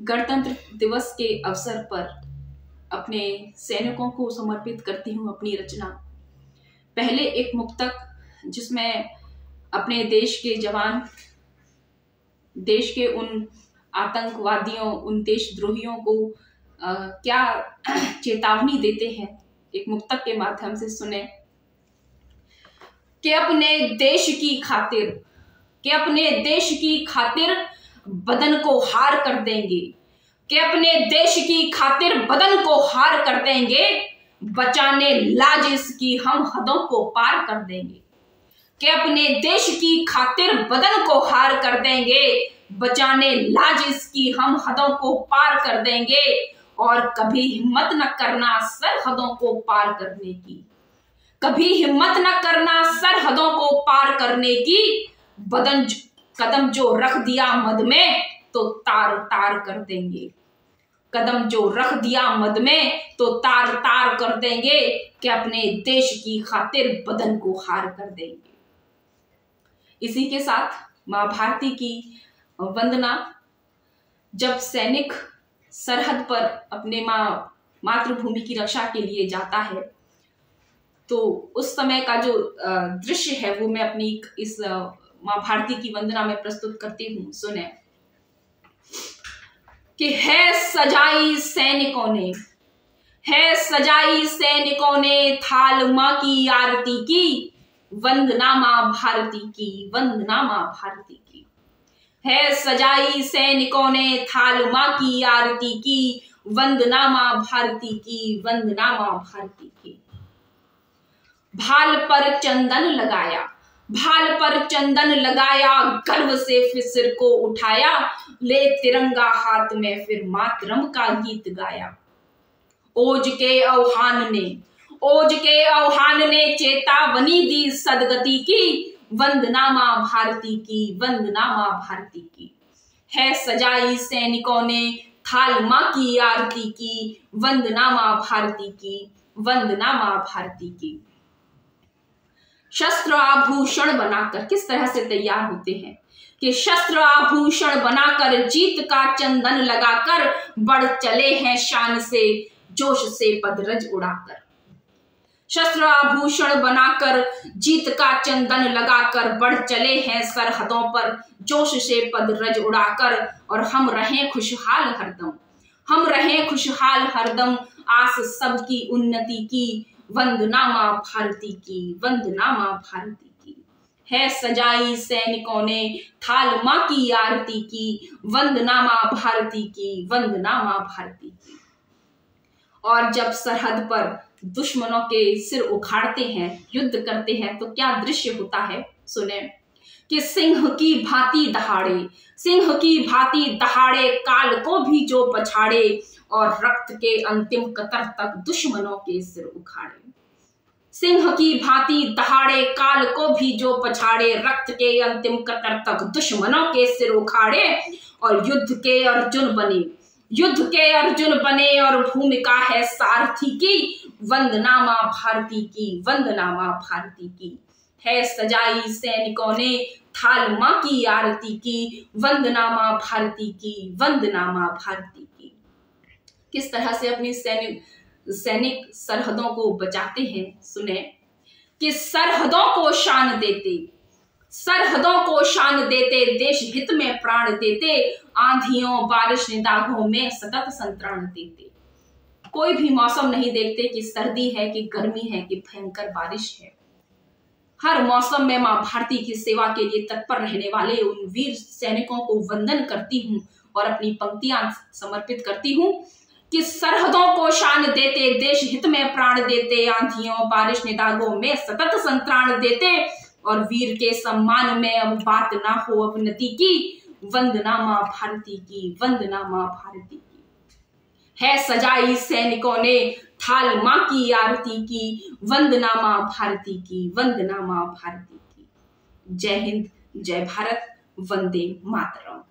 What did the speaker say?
गणतंत्र दिवस के अवसर पर अपने सैनिकों को समर्पित करती हूँ अपनी रचना। पहले एक मुक्तक जिसमें अपने देश के जवान, देश के उन आतंकवादियों, उन देशद्रोहियों को क्या चेतावनी देते हैं, एक मुक्तक के माध्यम से सुने कि अपने देश की खातिर बदन को हार कर देंगे, कि अपने देश की खातिर बदन को हार कर देंगे, बचाने लाज इसकी हम हदों को पार कर देंगे। कि अपने देश की खातिर बदन को हार कर देंगे, बचाने लाज इसकी हम हदों को पार कर देंगे। और कभी हिम्मत न करना सरहदों को पार करने की, कभी हिम्मत न करना सरहदों को पार करने की। कदम जो रख दिया मद में तो तार तार कर देंगे, कदम जो रख दिया मद में तो तार तार कर देंगे, कि अपने देश की खातिर बदन को हार कर देंगे। इसी के साथ माँ भारती की वंदना। जब सैनिक सरहद पर अपने मातृभूमि की रक्षा के लिए जाता है तो उस समय का जो दृश्य है वो मैं अपनी इस माँ भारती की वंदना में प्रस्तुत करती हूँ। सुने कि है सजाई सैनिकों ने थाल माँ की आरती की, वंदना माँ भारती की, वंदना माँ भारती की। है सजाई सैनिकों ने थाल माँ की आरती की, वंदना माँ भारती की, वंदना माँ भारती की। भाल पर चंदन लगाया, गर्व से फिर सिर को उठाया, ले तिरंगा हाथ में फिर मातरम का गीत गाया। ओज के आह्वान ने चेतावनी दी सदगति की, वंदना माँ भारती की, वंदना माँ भारती की। है सजाई सैनिकों ने थाल माँ की आरती की, वंदना माँ भारती की, वंदना माँ भारती की। शस्त्र आभूषण बनाकर किस तरह से तैयार होते हैं कि शस्त्र आभूषण बनाकर, जीत का चंदन लगाकर, बढ़ चले हैं शान से जोश से पदरज उड़ाकर। शस्त्र आभूषण बनाकर, जीत का चंदन लगाकर, बढ़ चले हैं सरहदों पर जोश से पदरज उड़ाकर। और हम रहें खुशहाल हरदम, आस सबकी उन्नति की, वंदना माँ भारती की, वंदना माँ भारती की। है सजाई सैनिकों ने थाल माँ की आरती की, वंदना माँ भारती की, वंदना माँ भारती की। और जब सरहद पर दुश्मनों के सिर उखाड़ते हैं, युद्ध करते हैं, तो क्या दृश्य होता है सुने कि सिंह की भांति दहाड़े काल को भी जो पछाड़े, और रक्त के अंतिम कतर तक दुश्मनों के सिर उखाड़े। सिंह की भांति दहाड़े काल को भी जो पछाड़े, रक्त के अंतिम कतर तक दुश्मनों के सिर उखाड़े। और युद्ध के अर्जुन बने और भूमिका है सारथी की, वंदना माँ भारती की, वंदना माँ भारती की। है सजाई सैनिकों ने थाल माँ की आरती की, वंदना माँ भारती की, वंदना माँ भारती की। किस तरह से अपनी सैनिक सरहदों को बचाते हैं सुने कि सरहदों को शान देते, देश हित में प्राण देते, आंधियों बारिश निदाघों में सतत संतरण देते। कोई भी मौसम नहीं देखते कि सर्दी है कि गर्मी है कि भयंकर बारिश है। हर मौसम में माँ भारती की सेवा के लिए तत्पर रहने वाले उन वीर सैनिकों को वंदन करती हूँ और अपनी पंक्तियां समर्पित करती हूँ कि सरहदों को शान देते, देश हित में प्राण देते, आंधियों बारिश निदाघों में सतत संतराण देते, और वीर के सम्मान में अब बात ना हो अवनति की, वंदना माँ भारती की, वंदना माँ भारती की। है सजाई सैनिकों ने थाल माँ की आरती की, वंदना माँ भारती की, वंदना माँ भारती की। जय हिंद, जय भारत, वंदे मातरम।